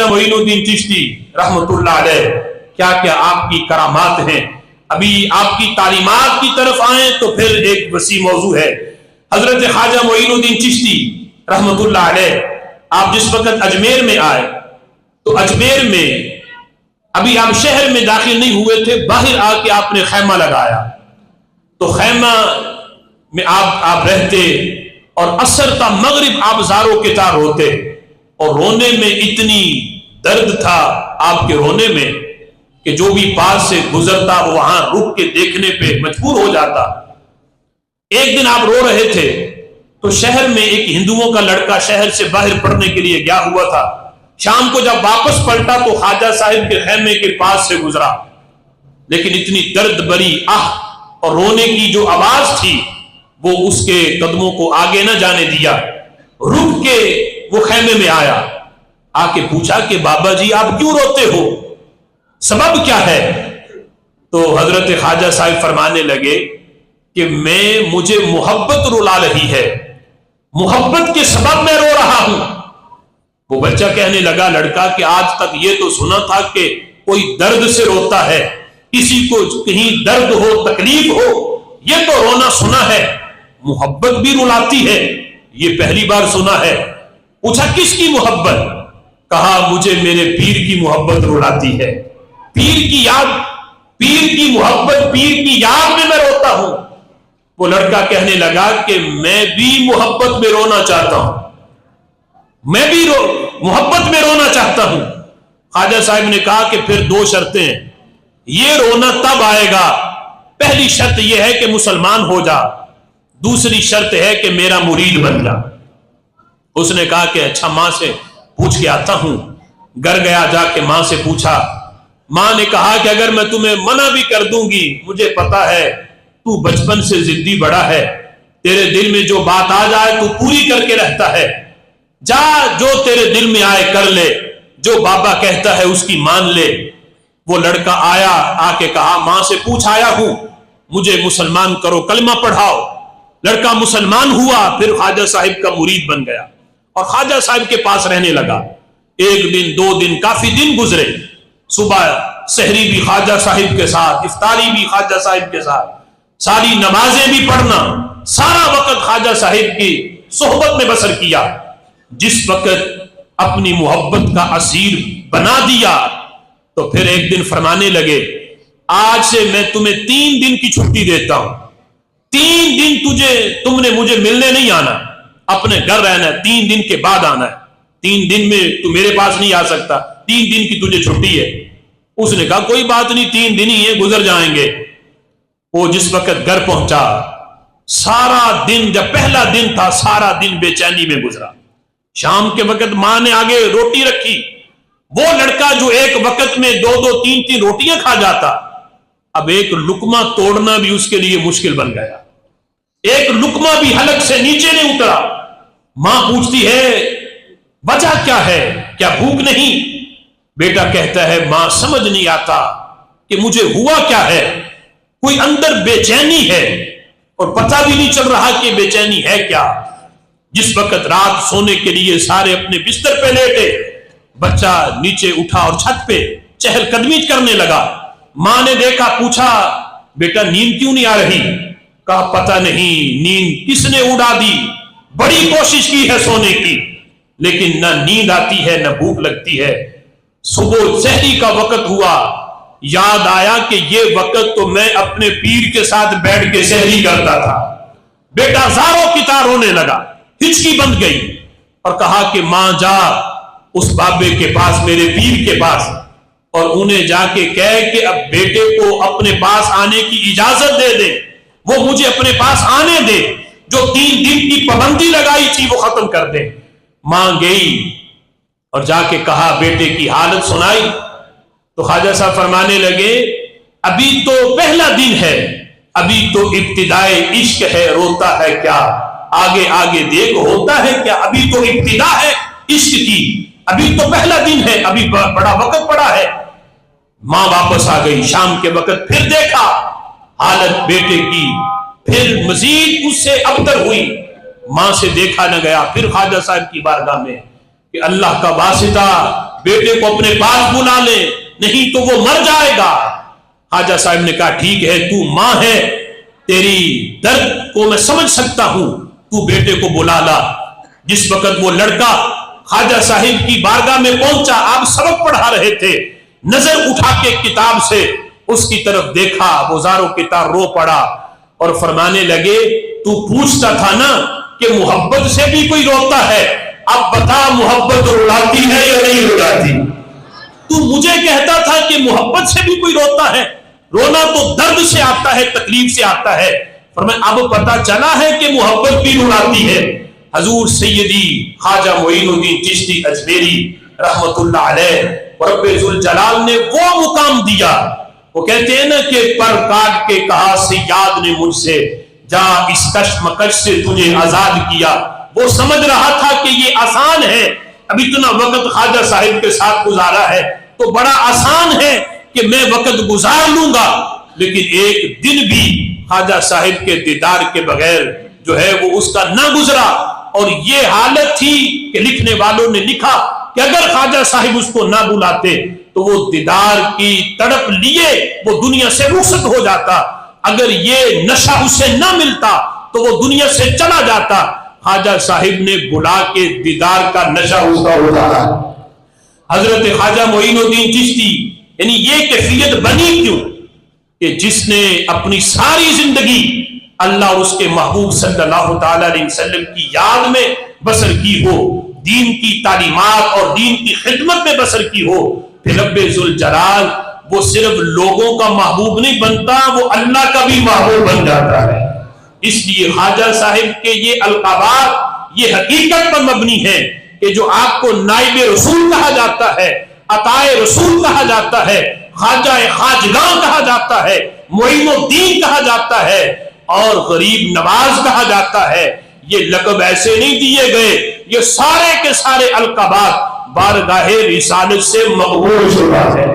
معین الدین چشتی رحمتullah علیہ، کیا کیا آپ کی کرامات ہیں۔ ابھی آپ کی تعلیمات کی طرف آئیں تو پھر ایک وسیع موضوع ہے۔ حضرت خواجہ معین الدین چشتی رحمتullah علیہ، آپ جس وقت اجمیر میں آئے تو اجمیر میں ابھی آپ شہر میں داخل نہیں ہوئے تھے، باہر آ کے آپ نے خیمہ لگایا، تو خیمہ میں آپ رہتے اور عصر تا مغرب آپ زاروں کے تار روتے، اور رونے میں اتنی درد تھا آپ کے رونے میں کہ جو بھی پاس سے گزرتا وہ وہاں رک کے دیکھنے پہ مجبور ہو جاتا۔ ایک دن آپ رو رہے تھے تو شہر میں ایک ہندوؤں کا لڑکا شہر سے باہر پڑھنے کے لیے گیا ہوا تھا، شام کو جب واپس پلٹا تو خواجہ صاحب کے خیمے کے پاس سے گزرا، لیکن اتنی درد بری آہ اور رونے کی جو آواز تھی وہ اس کے قدموں کو آگے نہ جانے دیا۔ رک کے وہ خیمے میں آیا، آ کے پوچھا کہ بابا جی آپ کیوں روتے ہو، سبب کیا ہے؟ تو حضرت خواجہ صاحب فرمانے لگے کہ مجھے محبت رلا رہی ہے، محبت کے سبب میں رو رہا ہوں۔ وہ بچہ کہنے لگا لڑکا کہ آج تک یہ تو سنا تھا کہ کوئی درد سے روتا ہے، کسی کو کہیں درد ہو تکلیف ہو یہ تو رونا سنا ہے، محبت بھی رلاتی ہے یہ پہلی بار سنا ہے۔ پوچھا کس کی محبت؟ کہا مجھے میرے پیر کی محبت رلاتی ہے، پیر کی یاد، پیر کی محبت، پیر کی یاد میں روتا ہوں۔ وہ لڑکا کہنے لگا کہ میں بھی محبت میں رونا چاہتا ہوں، میں بھی محبت میں رونا چاہتا ہوں۔ خواجہ صاحب نے کہا کہ پھر دو شرطیں ہیں، یہ رونا تب آئے گا، پہلی شرط یہ ہے کہ مسلمان ہو جا، دوسری شرط ہے کہ میرا مرید بن جا۔ اس نے کہا کہ اچھا ماں سے پوچھ کے آتا ہوں۔ گھر گیا، جا کے ماں سے پوچھا، ماں نے کہا کہ اگر میں تمہیں منع بھی کر دوں گی، مجھے پتا ہے تو بچپن سے ضدی بڑا ہے، تیرے دل میں جو بات آ جائے تو پوری کر کے رہتا ہے، جا جو تیرے دل میں آئے کر لے، جو بابا کہتا ہے اس کی مان لے۔ وہ لڑکا آیا، آ کے کہا ماں سے پوچھ آیا ہوں، مجھے مسلمان کرو، کلمہ پڑھاؤ۔ لڑکا مسلمان ہوا، پھر خواجہ صاحب کا مرید بن گیا اور خواجہ صاحب کے پاس رہنے لگا۔ ایک دن، دو دن، کافی دن گزرے، صبح سحری بھی خواجہ صاحب کے ساتھ، افطاری بھی خواجہ صاحب کے ساتھ، ساری نمازیں بھی پڑھنا، سارا وقت خواجہ صاحب کی صحبت میں بسر کیا۔ جس وقت اپنی محبت کا اسیر بنا دیا تو پھر ایک دن فرمانے لگے آج سے میں تمہیں 3 دن کی چھٹی دیتا ہوں، 3 دن تم نے مجھے ملنے نہیں آنا، اپنے گھر رہنا ہے، 3 دن کے بعد آنا ہے، 3 دن میں تو میرے پاس نہیں آ سکتا، 3 دن کی تجھے چھٹی ہے۔ اس نے کہا کوئی بات نہیں، 3 دن ہی ہے، گزر جائیں گے۔ وہ جس وقت گھر پہنچا، سارا دن، جب پہلا دن تھا، سارا دن بے چینی میں گزرا۔ شام کے وقت ماں نے آگے روٹی رکھی، وہ لڑکا جو ایک وقت میں 2-2 3-3 روٹیاں کھا جاتا، اب ایک لقمہ توڑنا بھی اس کے لیے مشکل بن گیا، ایک لقمہ بھی حلق سے نیچے نہیں اترا۔ ماں پوچھتی ہے وجہ کیا ہے، کیا بھوک نہیں؟ بیٹا کہتا ہے ماں سمجھ نہیں آتا کہ مجھے ہوا کیا ہے، کوئی اندر بے چینی ہے اور پتہ بھی نہیں چل رہا کہ بے چینی ہے کیا۔ جس وقت رات سونے کے لیے سارے اپنے بستر پہ لیٹے، بچہ نیچے اٹھا اور چھت پہ چہل قدمی کرنے لگا۔ ماں نے دیکھا، پوچھا بیٹا نیند کیوں نہیں آ رہی؟ کہا پتہ نہیں نیند کس نے اڑا دی، بڑی کوشش کی ہے سونے کی لیکن نہ نیند آتی ہے نہ بھوک لگتی ہے۔ صبح سحری کا وقت ہوا، یاد آیا کہ یہ وقت تو میں اپنے پیر کے ساتھ بیٹھ کے سحری کرتا تھا۔ بیٹا زاروں کی طرح رونے لگا، ہچکی بند گئی اور کہا کہ ماں جا اس بابے کے پاس، میرے پیر کے پاس، اور انہیں جا کے کہے کہ اب بیٹے کو اپنے پاس آنے کی اجازت دے دے، وہ مجھے اپنے پاس آنے دے، جو 3 دن کی پابندی لگائی تھی وہ ختم کر دے۔ ماں گئی اور جا کے کہا، بیٹے کی حالت سنائی تو خواجہ صاحب فرمانے لگے ابھی تو پہلا دن ہے، ابھی تو ابتدائے عشق ہے، روتا ہے کیا، آگے آگے دیکھ ہوتا ہے کیا، ابھی تو ابتدا ہے عشق کی، ابھی تو پہلا دن ہے، ابھی بڑا وقت پڑا ہے۔ ماں واپس آ گئی، شام کے وقت پھر دیکھا حالت بیٹے کی، پھر مزید اس سے ابتر ہوئی، ماں سے دیکھا نہ گیا۔ پھر خواجہ صاحب کی بارگاہ میں کہ اللہ کا واسطہ بیٹے کو اپنے پاس بلا لے، نہیں تو وہ مر جائے گا۔ خواجہ صاحب نے کہا ٹھیک ہے، تو ماں ہے، تیری درد کو میں سمجھ سکتا ہوں، تو بیٹے کو بلا لا۔ جس وقت وہ لڑکا خواجہ صاحب کی بارگاہ میں پہنچا، آپ سبق پڑھا رہے تھے، نظر اٹھا کے کتاب سے اس کی طرف دیکھا، وہ زاروں کی طرح رو پڑا اور فرمانے لگے تو پوچھتا تھا نا کہ محبت سے بھی کوئی روتا ہے، اب بتا محبت رلاتی ہے یا نہیں رلاتی؟ تو مجھے کہتا تھا کہ محبت سے بھی کوئی روتا ہے، رونا تو درد سے آتا ہے، تکلیف سے آتا ہے، فرمایا اب پتا چلا ہے کہ محبت بھی رلاتی ہے۔ حضور سیدی خواجہ معین الدین چشتی اجمیری رحمت اللہ علیہ رب ذوالجلال نے وہ مقام دیا، وہ کہتے ہیں نا کہ پر کاٹ کے کہا سیاد نے مجھ سے، جا اس کشمکش سے تجھے آزاد کیا۔ وہ سمجھ رہا تھا کہ یہ آسان ہے، اب اتنا وقت خواجہ صاحب کے ساتھ گزارا ہے تو بڑا آسان ہے کہ میں وقت گزار لوں گا، لیکن ایک دن بھی خواجہ صاحب کے دیدار کے بغیر جو ہے وہ اس کا نہ گزرا، اور یہ حالت تھی کہ لکھنے والوں نے لکھا کہ اگر خواجہ صاحب اس کو نہ بلاتے تو وہ دیدار کی تڑپ لیے وہ دنیا سے رخصت ہو جاتا، اگر یہ نشہ اسے نہ ملتا تو وہ دنیا سے چلا جاتا۔ خواجہ صاحب نے بلا کے دیدار کا نشہ اس کا اتارا۔ حضرت خواجہ معین الدین چشتی یعنی یہ کیفیت بنی کیوں کہ جس نے اپنی ساری زندگی اللہ اور اس کے محبوب صلی اللہ تعالی علیہ وسلم کی یاد میں بسر کی ہو، دین کی تعلیمات اور دین کی خدمت میں بسر کی ہو، پھر رب ذوالجلال وہ صرف لوگوں کا محبوب نہیں بنتا، وہ اللہ کا بھی محبوب بن جاتا ہے۔ اس لیے خواجہ صاحب کے یہ القابات یہ حقیقت پر مبنی ہے کہ جو آپ کو نائب رسول کہا جاتا ہے، عطائے رسول کہا جاتا ہے، خواجہ خواجگاں کہا جاتا ہے، معین الدین کہا جاتا ہے اور غریب نواز کہا جاتا ہے، یہ لقب ایسے نہیں دیے گئے، یہ سارے کے سارے القابات بارگاہ رسالت سے مقبول شدہ ہے۔